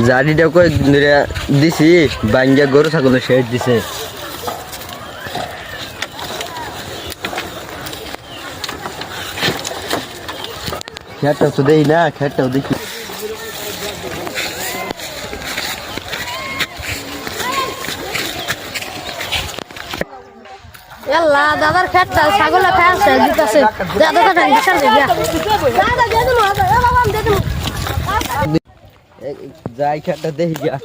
জারিটা কয়েকদিন ধরে দিছি, বাঙ্গিয়া গরু ছাগল শেষ দিছে। খেটটাও তো দেই না, খেটটাও দেখি। এল্লা দাদার খেটটা ছাগলে খায় আছে দিতাছে। দাদা তো টাইম দিছার দিয়া। দাদা দিয়ে দিমু, এ বাবা আমি দিয়ে দিমু। যাই খেটটা দেখি গিয়া।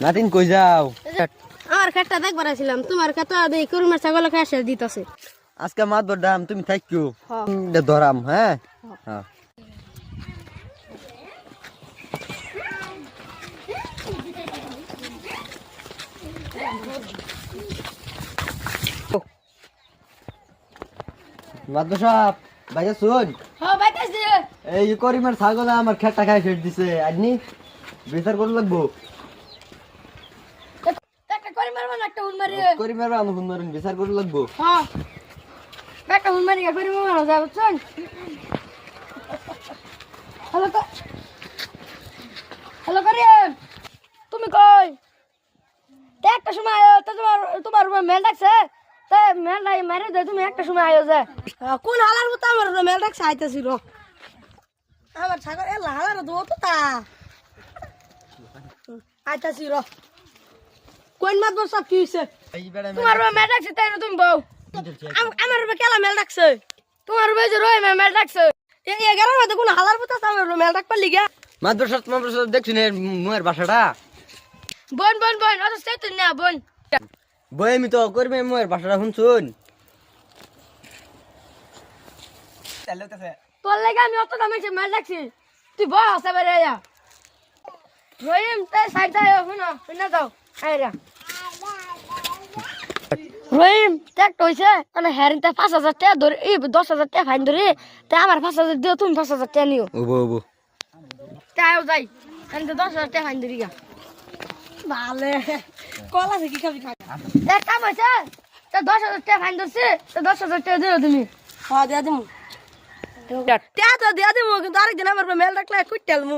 নাতিন কই যাও? আমার খেটটা দেখবার আছিলাম, তোমার খেটটা দেই কুরমার ছাগলে খায় আছে দিতাছে। আজকে মাতবর দাম তুমি থাকো, হ্যাঁ। ধরাম। হ্যাঁ হ্যাঁ মাতবর সাহেব ভাইয়া শুন, হ্যাঁ বাইতাছে। এই করিমের ছাগল আমার খেটটা খাই শেষ দিছে। আজনি বিচার করে লাগবো। একটা করি মারবা না একটা হুন মারি। করিমের আমি ফোন মারেন, বিচার করে লাগবো। হ্যাঁ। একটা হুন মারি করি মারবা যাও চল। হ্যালো হ্যালো করিম, তুমি কই? একটা সময় আয়ো তো, তোমার মেল ডাকছে। তে মেল নাই মারে দে, তুমি একটা সময় আয়ো যে। কোন হালার মতো আমার মেল ডাকছে আইতাছিল। আমার ছাগল এ হালার দো তো তা আইতাছিল। কোন মাত বস সব কি হইছে? তোমার মেল ডাকছে তাই না তুমি বউ? আমার কেলা মেল ডাকছে? তোমার যে রই মেল ডাকছে। এই 11 মধ্যে কোন হালার মতো আমার মেল ডাক পারলি গা? মাতবর সাহেব দেখছি না মুয়ের বাসাটা। বোন অত সে তুই না বোন। বই আমি তো করবে মুয়ের বাসাটা শুনছুন। তোর লাগে আমি অত দামে মাল ডাকছি, তুই বস এবারে আয়া। রহিম তাই সাইড দাও, শুনো যাও আইরা। রহিম ট্যাক্ট হইছে মানে হেরিতে 5000 টাকা ধরে, এই 10000 টাকা ফাইন ধরে, তাই আমার 5000 দিও, তুমি 5000 টাকা নিও। ওবো তাইও যাই আমি তো 10000 টাকা ফাইন ধরি গা। ভালে কলা থেকে খাবি খা। এক কাম হইছে, তা 10000 টাকা ফাইন ধরছে, তা 10000 টাকা দিও তুমি। হ্যাঁ দিয়া দিমু। টাকা তো দিয়া দিমু, কিন্তু আরেকদিন আমার মেল রাখলে কুইটাল মু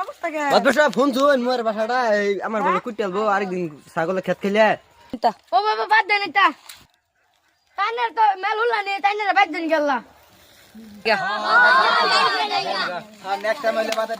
অবস্থা কে। মাতবর সাহেব শুনছুন মুয়ের বাসাটা, এই আমার বলে কুইটালবো আরেকদিন ছাগলের খেত খেলে। ও বাবা বাদ দেন এটা, তাইনের তো মেল উল্লা নিয়ে তাইনের বাদ দেন গেল্লা। নেক্সট টাইম হইলে বাদে